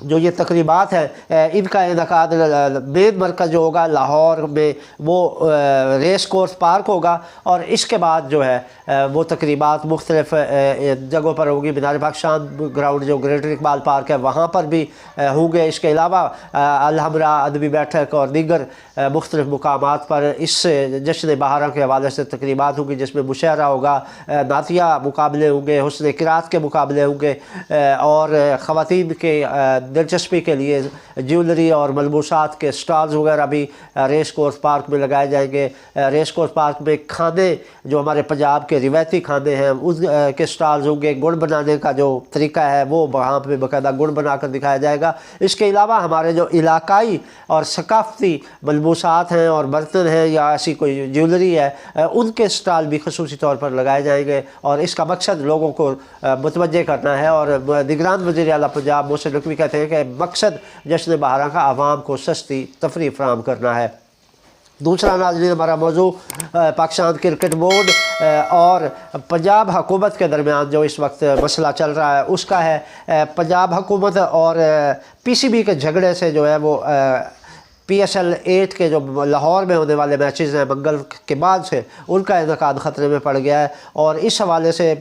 جو یہ تقریبات ہیں ان کا انعقاد مین مرکز جو ہوگا لاہور میں وہ ریس کورس پارک ہوگا، اور اس کے بعد جو ہے وہ تقریبات مختلف جگہوں پر ہوگی۔ مینار پاکستان گراؤنڈ جو گریٹر اقبال پارک ہے وہاں پر بھی ہوں گے۔ اس کے علاوہ الحمرا ادبی بیٹھک اور دیگر مختلف مقامات پر اس جشن بہاراں کے حوالے سے تقریبات ہوں گی، جس میں مشاعرہ ہوگا، نعتیہ مقابلے ہوں گے، حسن قرات کے مقابلے ہوں گے، اور خواتین کے دلچسپی کے لیے جیولری اور ملبوسات کے سٹالز وغیرہ بھی ریس کورس پارک میں لگائے جائیں گے۔ ریس کورس پارک میں کھانے جو ہمارے پنجاب کے روایتی کھانے ہیں ان کے سٹالز ہوں گے۔ گڑ بنانے کا جو طریقہ ہے وہ وہاں پہ باقاعدہ گڑ بنا کر دکھایا جائے گا۔ اس کے علاوہ ہمارے جو علاقائی اور ثقافتی ملبوسات ہیں اور برتن ہیں یا ایسی کوئی جیولری ہے ان کے سٹال بھی خصوصی طور پر لگائے جائیں گے، اور اس کا مقصد لوگوں کو متوجہ کرنا ہے۔ اور نگران وزیر اعلیٰ پنجاب محسن نقوی کہتے ہیں کہ مقصد جشن بہاراں کا عوام کو سستی تفریح فراہم کرنا ہے۔ دوسرا ناظرین ہمارا موضوع پاکستان کرکٹ بورڈ اور پنجاب حکومت کے درمیان جو اس وقت مسئلہ چل رہا ہے اس کا ہے۔ پنجاب حکومت اور پی سی بی کے جھگڑے سے جو ہے وہ پی ایس ایل 8 کے جو لاہور میں ہونے والے میچز ہیں منگل کے بعد سے ان کا انعقاد خطرے میں پڑ گیا ہے، اور اس حوالے سے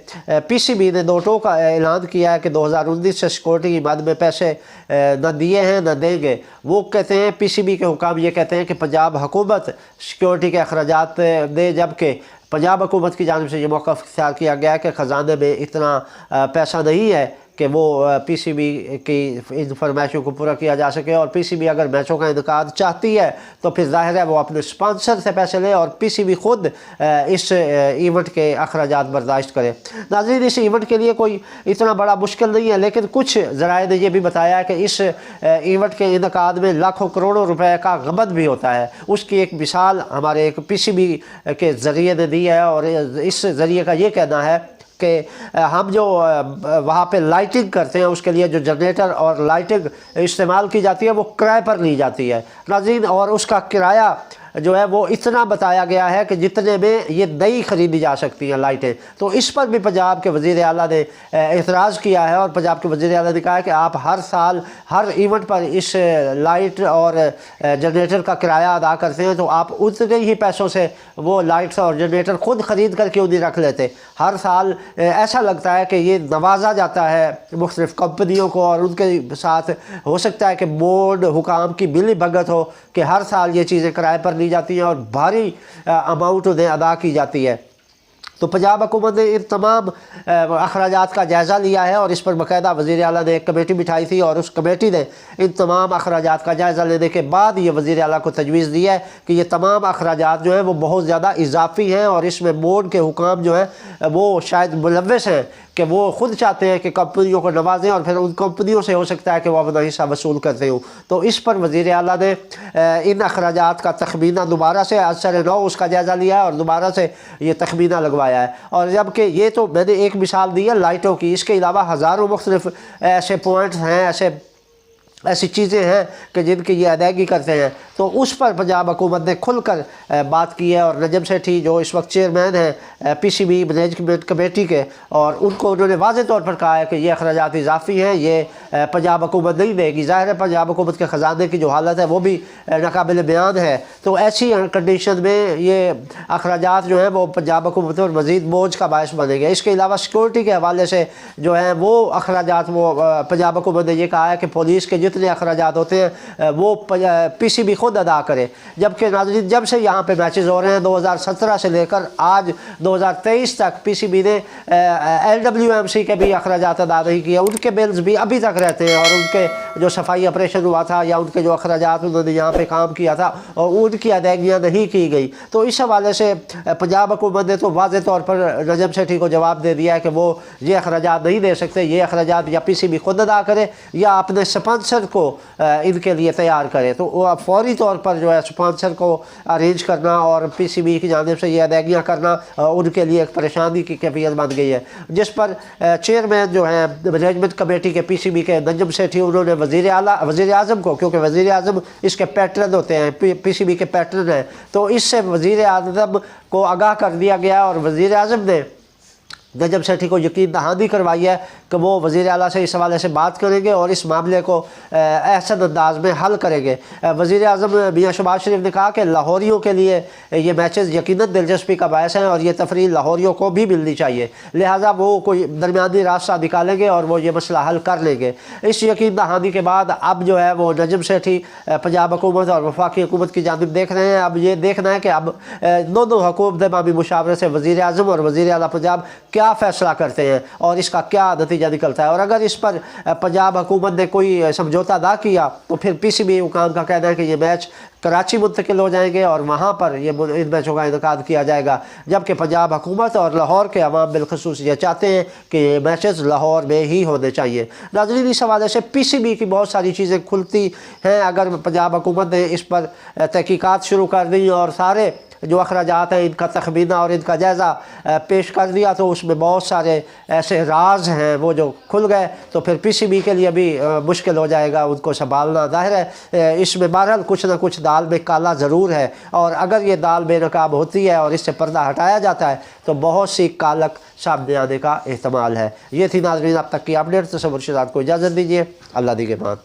پی سی بی نے دو ٹوک کا اعلان کیا ہے کہ 2019 سے سیکورٹی کی مد میں پیسے نہ دیے ہیں نہ دیں گے۔ وہ کہتے ہیں پی سی بی کے حکام یہ کہتے ہیں کہ پنجاب حکومت سیکورٹی کے اخراجات دے، جبکہ پنجاب حکومت کی جانب سے یہ موقف اختیار کیا گیا ہے کہ خزانے میں اتنا پیسہ نہیں ہے کہ وہ پی سی بی کی ان فرمائشوں کو پورا کیا جا سکے، اور پی سی بی اگر میچوں کا انعقاد چاہتی ہے تو پھر ظاہر ہے وہ اپنے اسپانسر سے پیسے لے اور پی سی بی خود اس ایونٹ کے اخراجات برداشت کرے۔ ناظرین اس ایونٹ کے لیے کوئی اتنا بڑا مشکل نہیں ہے، لیکن کچھ ذرائع نے یہ بھی بتایا ہے کہ اس ایونٹ کے انعقاد میں لاکھوں کروڑوں روپے کا غبن بھی ہوتا ہے۔ اس کی ایک مثال ہمارے ایک پی سی بی کے ذریعے نے دی ہے، اور اس ذریعے کا یہ کہنا ہے کہ ہم جو وہاں پہ لائٹنگ کرتے ہیں اس کے لیے جو جنریٹر اور لائٹنگ استعمال کی جاتی ہے وہ کرائے پر لی جاتی ہے ناظرین، اور اس کا کرایہ جو ہے وہ اتنا بتایا گیا ہے کہ جتنے میں یہ نئی خریدی جا سکتی ہیں لائٹیں۔ تو اس پر بھی پنجاب کے وزیر اعلیٰ نے اعتراض کیا ہے، اور پنجاب کے وزیر اعلیٰ نے کہا ہے کہ آپ ہر سال ہر ایونٹ پر اس لائٹ اور جنریٹر کا کرایہ ادا کرتے ہیں، تو آپ اتنے ہی پیسوں سے وہ لائٹس اور جنریٹر خود خرید کر کیوں نہیں رکھ لیتے؟ ہر سال ایسا لگتا ہے کہ یہ نوازا جاتا ہے مختلف کمپنیوں کو، اور ان کے ساتھ ہو سکتا ہے کہ بورڈ حکام کی ملی بھگت ہو کہ ہر سال یہ چیزیں کرائے پر لی جاتی ہیں اور بھاری اماؤنٹ انہیں ادا کی جاتی ہے۔ تو پنجاب حکومت نے ان تمام اخراجات کا جائزہ لیا ہے، اور اس پر باقاعدہ وزیر اعلیٰ نے ایک کمیٹی بٹھائی تھی، اور اس کمیٹی نے ان تمام اخراجات کا جائزہ لینے کے بعد یہ وزیر اعلیٰ کو تجویز دی ہے کہ یہ تمام اخراجات جو ہیں وہ بہت زیادہ اضافی ہیں، اور اس میں بورڈ کے حکام جو ہیں وہ شاید ملوث ہیں کہ وہ خود چاہتے ہیں کہ کمپنیوں کو نوازیں اور پھر ان کمپنیوں سے ہو سکتا ہے کہ وہ اپنا حصہ وصول کرتے ہوں۔ تو اس پر وزیر اعلیٰ نے ان اخراجات کا تخمینہ دوبارہ سے از سر نو اس کا جائزہ لیا ہے اور دوبارہ سے یہ تخمینہ لگوایا ہے۔ اور جبکہ یہ تو میں نے ایک مثال دی ہے لائٹوں کی، اس کے علاوہ ہزاروں مختلف ایسے پوائنٹس ہیں، ایسی چیزیں ہیں کہ جن کی یہ ادائیگی کرتے ہیں۔ تو اس پر پنجاب حکومت نے کھل کر بات کی ہے، اور نجم سیٹھی جو اس وقت چیئرمین ہیں پی سی بی مینجمنٹ کمیٹی کے، اور ان کو انہوں نے واضح طور پر کہا ہے کہ یہ اخراجات اضافی ہیں، یہ پنجاب حکومت نہیں دے گی۔ ظاہر ہے پنجاب حکومت کے خزانے کی جو حالت ہے وہ بھی ناقابل بیان ہے، تو ایسی کنڈیشن میں یہ اخراجات جو ہیں وہ پنجاب حکومت پر مزید بوجھ کا باعث بنے گے۔ اس کے علاوہ سیکورٹی کے حوالے سے جو ہیں وہ اخراجات وہ پنجاب حکومت نے یہ کہا ہے کہ پولیس کے جتنے اخراجات ہوتے ہیں وہ پی سی بی خود ادا کرے، جبکہ ناظرین جب سے یہاں پہ میچز ہو رہے ہیں 2017 سے لے کر آج 2023 تک پی سی بی نے ایل ڈبلیو ایم سی کے بھی اخراجات ادا نہیں کیے، ان کے بلز بھی ابھی تک رہتے ہیں، اور ان کے جو صفائی آپریشن ہوا تھا یا ان کے جو اخراجات انہوں نے یہاں پہ کام کیا تھا اور ان کی ادائیگیاں نہیں کی گئی۔ تو اس حوالے سے پنجاب حکومت نے تو واضح طور پر نجم سیٹھی کو جواب دے دیا ہے کہ وہ یہ اخراجات نہیں دے سکتے، یہ اخراجات یا پی سی بی خود ادا کرے یا اپنے اسپانسر کو ان کے لیے تیار کرے۔ تو وہ فوری طور پر جو ہے اسپانسر کو ارینج کرنا اور پی سی بی کی جانب سے یہ ادائیگیاں کرنا ان کے لیے ایک پریشانی کی کیفیت بن گئی ہے، جس پر چیئرمین جو ہیں مینجمنٹ کمیٹی کے پی سی بی کے نجم سیٹھی، انہوں نے وزیر اعظم کو، کیونکہ وزیر اعظم اس کے پیٹرن ہوتے ہیں، پی سی بی کے پیٹرن ہیں، تو اس سے وزیر اعظم کو آگاہ کر دیا گیا، اور وزیر اعظم نے نجم سیٹھی کو یقین دہانی کروائی ہے کہ وہ وزیر اعلیٰ سے اس حوالے سے بات کریں گے اور اس معاملے کو احسن انداز میں حل کریں گے۔ وزیر اعظم میاں شہباز شریف نے کہا کہ لاہوریوں کے لیے یہ میچز یقیناً دلچسپی کا باعث ہیں اور یہ تفریح لاہوریوں کو بھی ملنی چاہیے، لہٰذا وہ کوئی درمیانی راستہ نکالیں گے اور وہ یہ مسئلہ حل کر لیں گے۔ اس یقین دہانی کے بعد اب جو ہے وہ نجم سیٹھی پنجاب حکومت اور وفاقی حکومت کی جانب دیکھ رہے ہیں۔ اب یہ دیکھنا ہے کہ اب دونوں حکومتیں بامی مشاورت سے وزیر اعظم اور وزیر اعلیٰ پنجاب کیا فیصلہ کرتے ہیں اور اس کا کیا نتیجہ نکلتا ہے، اور اگر اس پر پنجاب حکومت نے کوئی سمجھوتہ ادا کیا تو پھر پی سی بی حکام کا کہنا ہے کہ یہ میچ کراچی منتقل ہو جائیں گے اور وہاں پر ان میچوں کا انعقاد کیا جائے گا، جبکہ پنجاب حکومت اور لاہور کے عوام بالخصوص یہ چاہتے ہیں کہ یہ میچز لاہور میں ہی ہونے چاہیے۔ ناظرین، اس حوالے سے پی سی بی کی بہت ساری چیزیں کھلتی ہیں اگر پنجاب حکومت نے اس پر تحقیقات شروع کر دی اور سارے جو اخراجات ہیں ان کا تخمینہ اور ان کا جائزہ پیش کر دیا، تو اس میں بہت سارے ایسے راز ہیں وہ جو کھل گئے تو پھر پی سی بی کے لیے بھی مشکل ہو جائے گا ان کو سنبھالنا۔ ظاہر ہے اس میں بہرحال کچھ نہ کچھ دال میں کالا ضرور ہے، اور اگر یہ دال بے نقاب ہوتی ہے اور اس سے پردہ ہٹایا جاتا ہے تو بہت سی کالک سامنے آنے کا احتمال ہے۔ یہ تھی ناظرین اب تک کی اپڈیٹ۔ تصور شہزاد کو اجازت دیجیے، اللہ نگہبان۔